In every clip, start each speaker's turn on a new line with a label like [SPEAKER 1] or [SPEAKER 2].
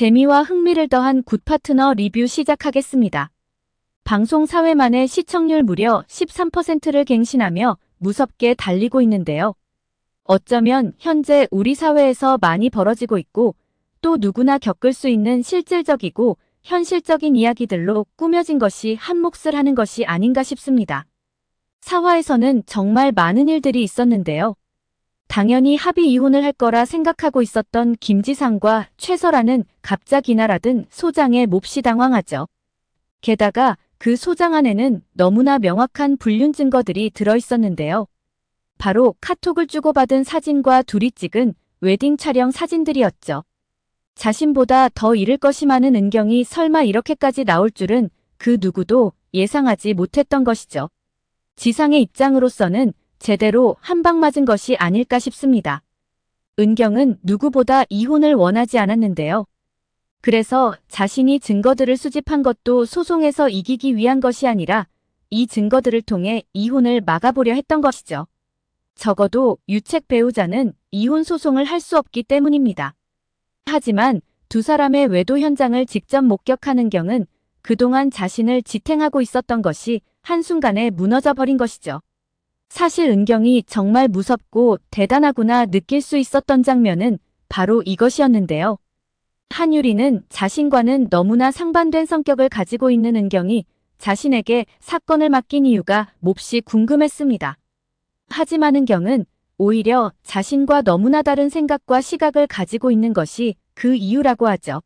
[SPEAKER 1] 재미와 흥미를 더한 굿파트너 리뷰 시작하겠습니다. 방송 4회 만에 시청률 무려 13%를 갱신하며 무섭게 달리고 있는데요. 어쩌면 현재 우리 사회에서 많이 벌어지고 있고 또 누구나 겪을 수 있는 실질적이고 현실적인 이야기들로 꾸며진 것이 한 몫을 하는 것이 아닌가 싶습니다. 4화에서는 정말 많은 일들이 있었는데요. 당연히 합의 이혼을 할 거라 생각하고 있었던 김지상과 최설아는 갑자기 날아든 소장에 몹시 당황하죠. 게다가 그 소장 안에는 너무나 명확한 불륜 증거들이 들어있었는데요. 바로 카톡을 주고받은 사진과 둘이 찍은 웨딩 촬영 사진들이었죠. 자신보다 더 잃을 것이 많은 은경이 설마 이렇게까지 나올 줄은 그 누구도 예상하지 못했던 것이죠. 지상의 입장으로서는 제대로 한 방 맞은 것이 아닐까 싶습니다. 은경은 누구보다 이혼을 원하지 않았는데요. 그래서 자신이 증거들을 수집한 것도 소송에서 이기기 위한 것이 아니라 이 증거들을 통해 이혼을 막아보려 했던 것이죠. 적어도 유책 배우자는 이혼 소송을 할 수 없기 때문입니다. 하지만 두 사람의 외도 현장을 직접 목격한 은경은 그동안 자신을 지탱하고 있었던 것이 한순간에 무너져 버린 것이죠. 사실 은경이 정말 무섭고 대단하구나 느낄 수 있었던 장면은 바로 이것이었는데요. 한유리는 자신과는 너무나 상반된 성격을 가지고 있는 은경이 자신에게 사건을 맡긴 이유가 몹시 궁금했습니다. 하지만 은경은 오히려 자신과 너무나 다른 생각과 시각을 가지고 있는 것이 그 이유라고 하죠.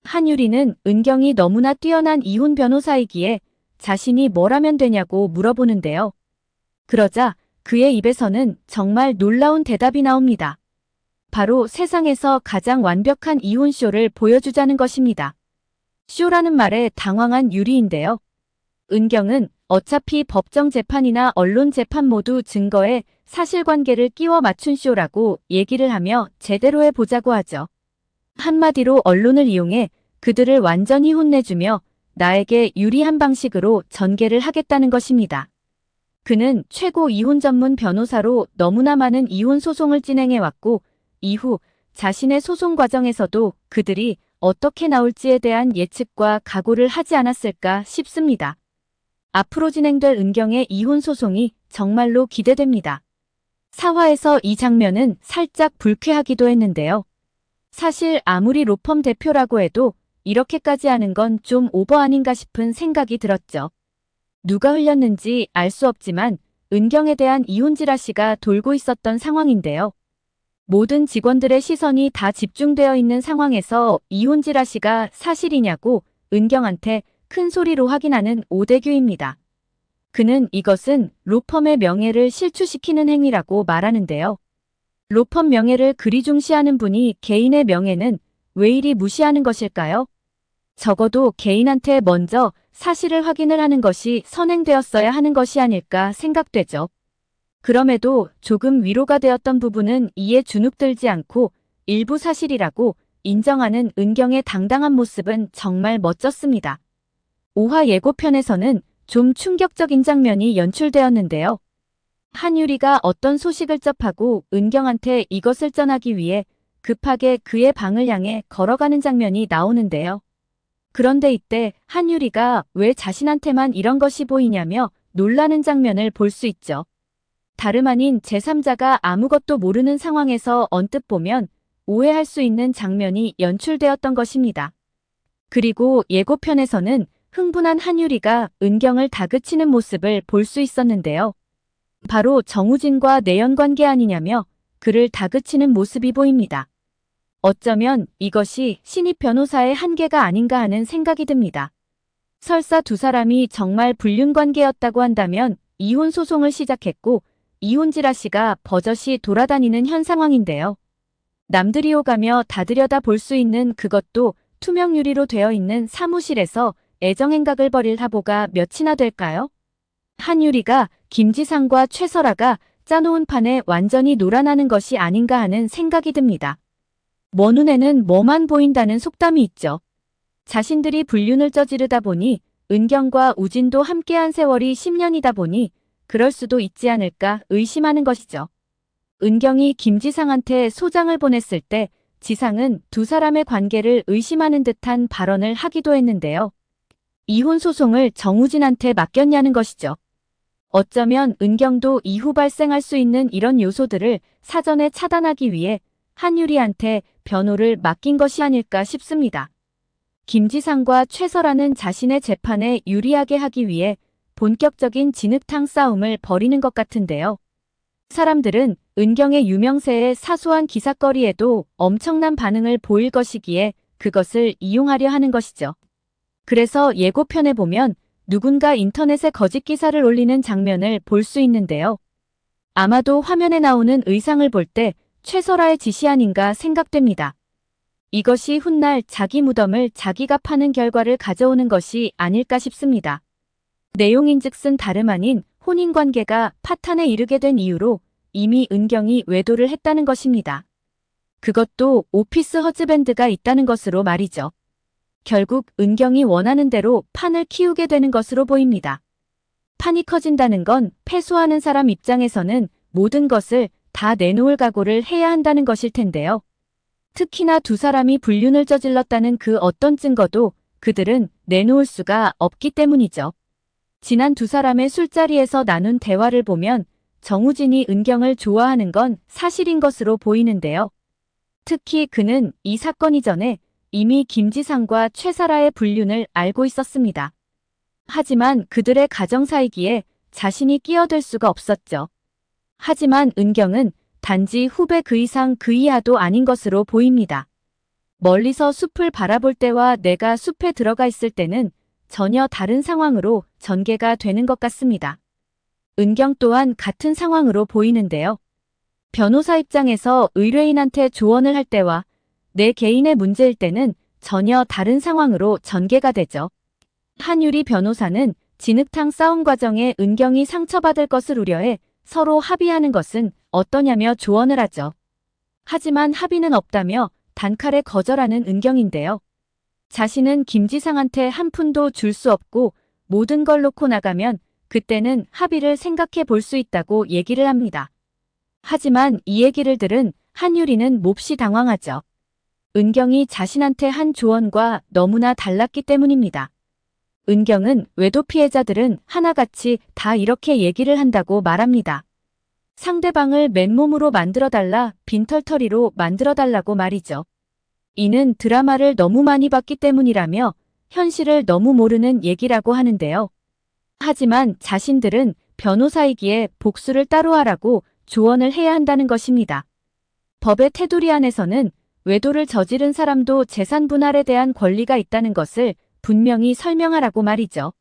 [SPEAKER 1] 한유리는 은경이 너무나 뛰어난 이혼 변호사이기에 자신이 뭘 하면 되냐고 물어보는데요. 그러자 그의 입에서는 정말 놀라운 대답이 나옵니다. 바로 세상에서 가장 완벽한 이혼쇼를 보여주자는 것입니다. 쇼라는 말에 당황한 유리인데요. 은경은 어차피 법정 재판이나 언론 재판 모두 증거에 사실관계를 끼워 맞춘 쇼라고 얘기를 하며 제대로 해보자고 하죠. 한마디로 언론을 이용해 그들을 완전히 혼내주며 나에게 유리한 방식으로 전개를 하겠다는 것입니다. 그는 최고 이혼 전문 변호사로 너무나 많은 이혼 소송을 진행해왔고 이후 자신의 소송 과정에서도 그들이 어떻게 나올지에 대한 예측과 각오를 하지 않았을까 싶습니다. 앞으로 진행될 은경의 이혼 소송이 정말로 기대됩니다. 4화에서 이 장면은 살짝 불쾌하기도 했는데요. 사실 아무리 로펌 대표라고 해도 이렇게까지 하는 건 좀 오버 아닌가 싶은 생각이 들었죠. 누가 흘렸는지 알 수 없지만 은경에 대한 이혼 지라시가 돌고 있었던 상황인데요. 모든 직원들의 시선이 다 집중되어 있는 상황에서 이혼 지라시가 사실이냐고 은경한테 큰 소리로 확인하는 오대규입니다. 그는 이것은 로펌의 명예를 실추시키는 행위라고 말하는데요. 로펌 명예를 그리 중시하는 분이 개인의 명예는 왜 이리 무시하는 것일까요? 적어도 개인한테 먼저 사실을 확인을 하는 것이 선행되었어야 하는 것이 아닐까 생각되죠. 그럼에도 조금 위로가 되었던 부분은 이에 주눅들지 않고 일부 사실이라고 인정하는 은경의 당당한 모습은 정말 멋졌습니다. 5화 예고편에서는 좀 충격적인 장면이 연출되었는데요. 한유리가 어떤 소식을 접하고 은경한테 이것을 전하기 위해 급하게 그의 방을 향해 걸어가는 장면이 나오는데요. 그런데 이때 한유리가 왜 자신한테만 이런 것이 보이냐며 놀라는 장면을 볼 수 있죠. 다름 아닌 제3자가 아무것도 모르는 상황에서 언뜻 보면 오해할 수 있는 장면이 연출되었던 것입니다. 그리고 예고편에서는 흥분한 한유리가 은경을 다그치는 모습을 볼 수 있었는데요. 바로 정우진과 내연관계 아니냐며 그를 다그치는 모습이 보입니다. 어쩌면 이것이 신입 변호사의 한계가 아닌가 하는 생각이 듭니다. 설사 두 사람이 정말 불륜 관계였다고 한다면 이혼 소송을 시작했고 이혼 지라시가 버젓이 돌아다니는 현 상황인데요. 남들이 오가며 다 들여다 볼 수 있는 그것도 투명 유리로 되어 있는 사무실에서 애정행각을 벌일 하보가 몇이나 될까요? 한유리가 김지상과 최설아가 짜놓은 판에 완전히 놀아나는 것이 아닌가 하는 생각이 듭니다. 먼 눈에는 뭐만 보인다는 속담이 있죠. 자신들이 불륜을 저지르다 보니 은경과 우진도 함께한 세월이 10년이다 보니 그럴 수도 있지 않을까 의심하는 것이죠. 은경이 김지상한테 소장을 보냈을 때 지상은 두 사람의 관계를 의심하는 듯한 발언을 하기도 했는데요. 이혼 소송을 정우진한테 맡겼냐는 것이죠. 어쩌면 은경도 이후 발생할 수 있는 이런 요소들을 사전에 차단하기 위해 한유리한테 변호를 맡긴 것이 아닐까 싶습니다. 김지상과 최설아는 자신의 재판에 유리하게 하기 위해 본격적인 진흙탕 싸움을 벌이는 것 같은데요. 사람들은 은경의 유명세에 사소한 기사거리에도 엄청난 반응을 보일 것이기에 그것을 이용하려 하는 것이죠. 그래서 예고편에 보면 누군가 인터넷에 거짓 기사를 올리는 장면을 볼 수 있는데요. 아마도 화면에 나오는 의상을 볼 때 최설아의 지시 아닌가 생각됩니다. 이것이 훗날 자기 무덤을 자기가 파는 결과를 가져오는 것이 아닐까 싶습니다. 내용인즉슨 다름 아닌 혼인관계가 파탄에 이르게 된 이유로 이미 은경이 외도를 했다는 것입니다. 그것도 오피스 허즈밴드가 있다는 것으로 말이죠. 결국 은경이 원하는 대로 판을 키우게 되는 것으로 보입니다. 판이 커진다는 건 패소하는 사람 입장에서는 모든 것을 다 내놓을 각오를 해야 한다는 것일 텐데요. 특히나 두 사람이 불륜을 저질렀다는 그 어떤 증거도 그들은 내놓을 수가 없기 때문이죠. 지난 두 사람의 술자리에서 나눈 대화를 보면 정우진이 은경을 좋아하는 건 사실인 것으로 보이는데요. 특히 그는 이 사건 이전에 이미 김지상과 최설아의 불륜을 알고 있었습니다. 하지만 그들의 가정 사이기에 자신이 끼어들 수가 없었죠. 하지만 은경은 단지 후배 그 이상 그 이하도 아닌 것으로 보입니다. 멀리서 숲을 바라볼 때와 내가 숲에 들어가 있을 때는 전혀 다른 상황으로 전개가 되는 것 같습니다. 은경 또한 같은 상황으로 보이는데요. 변호사 입장에서 의뢰인한테 조언을 할 때와 내 개인의 문제일 때는 전혀 다른 상황으로 전개가 되죠. 한유리 변호사는 진흙탕 싸움 과정에 은경이 상처받을 것을 우려해 서로 합의하는 것은 어떠냐며 조언을 하죠. 하지만 합의는 없다며 단칼에 거절하는 은경인데요. 자신은 김지상한테 한 푼도 줄 수 없고 모든 걸 놓고 나가면 그때는 합의를 생각해 볼 수 있다고 얘기를 합니다. 하지만 이 얘기를 들은 한유리는 몹시 당황하죠. 은경이 자신한테 한 조언과 너무나 달랐기 때문입니다. 은경은 외도 피해자들은 하나같이 다 이렇게 얘기를 한다고 말합니다. 상대방을 맨몸으로 만들어달라, 빈털터리로 만들어달라고 말이죠. 이는 드라마를 너무 많이 봤기 때문이라며 현실을 너무 모르는 얘기라고 하는데요. 하지만 자신들은 변호사이기에 복수를 따로 하라고 조언을 해야 한다는 것입니다. 법의 테두리 안에서는 외도를 저지른 사람도 재산 분할에 대한 권리가 있다는 것을 분명히 설명하라고 말이죠.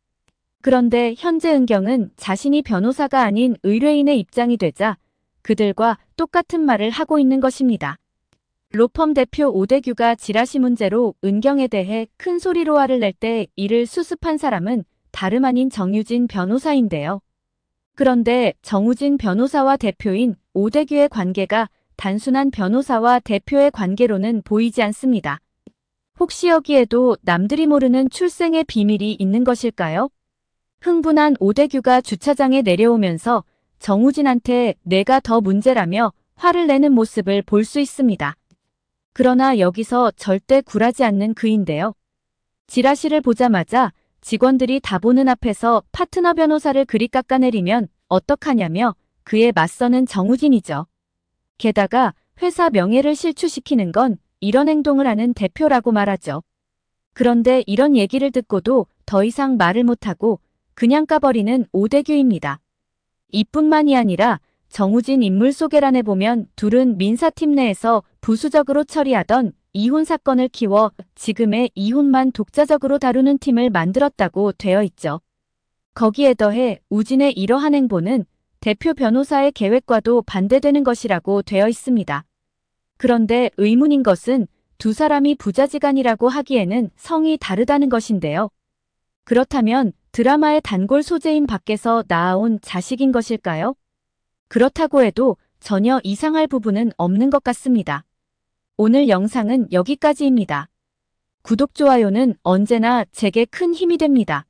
[SPEAKER 1] 그런데 현재 은경은 자신이 변호사가 아닌 의뢰인의 입장이 되자 그들과 똑같은 말을 하고 있는 것입니다. 로펌 대표 오대규가 지라시 문제로 은경에 대해 큰 소리로 화를 낼 때 이를 수습한 사람은 다름 아닌 정유진 변호사인데요. 그런데 정우진 변호사와 대표인 오대규의 관계가 단순한 변호사와 대표의 관계로는 보이지 않습니다. 혹시 여기에도 남들이 모르는 출생의 비밀이 있는 것일까요? 흥분한 오대규가 주차장에 내려오면서 정우진한테 내가 더 문제라며 화를 내는 모습을 볼 수 있습니다. 그러나 여기서 절대 굴하지 않는 그인데요. 지라시를 보자마자 직원들이 다 보는 앞에서 파트너 변호사를 그리 깎아내리면 어떡하냐며 그에 맞서는 정우진이죠. 게다가 회사 명예를 실추시키는 건 이런 행동을 하는 대표라고 말하죠. 그런데 이런 얘기를 듣고도 더 이상 말을 못하고 그냥 까버리는 오대규입니다. 이뿐만이 아니라 정우진 인물 소개란에 보면 둘은 민사팀 내에서 부수적으로 처리하던 이혼 사건을 키워 지금의 이혼만 독자적으로 다루는 팀을 만들었다고 되어 있죠. 거기에 더해 우진의 이러한 행보는 대표 변호사의 계획과도 반대되는 것이라고 되어 있습니다. 그런데 의문인 것은 두 사람이 부자지간이라고 하기에는 성이 다르다는 것인데요. 그렇다면 드라마의 단골 소재인 밖에서 낳아온 자식인 것일까요? 그렇다고 해도 전혀 이상할 부분은 없는 것 같습니다. 오늘 영상은 여기까지입니다. 구독, 좋아요는 언제나 제게 큰 힘이 됩니다.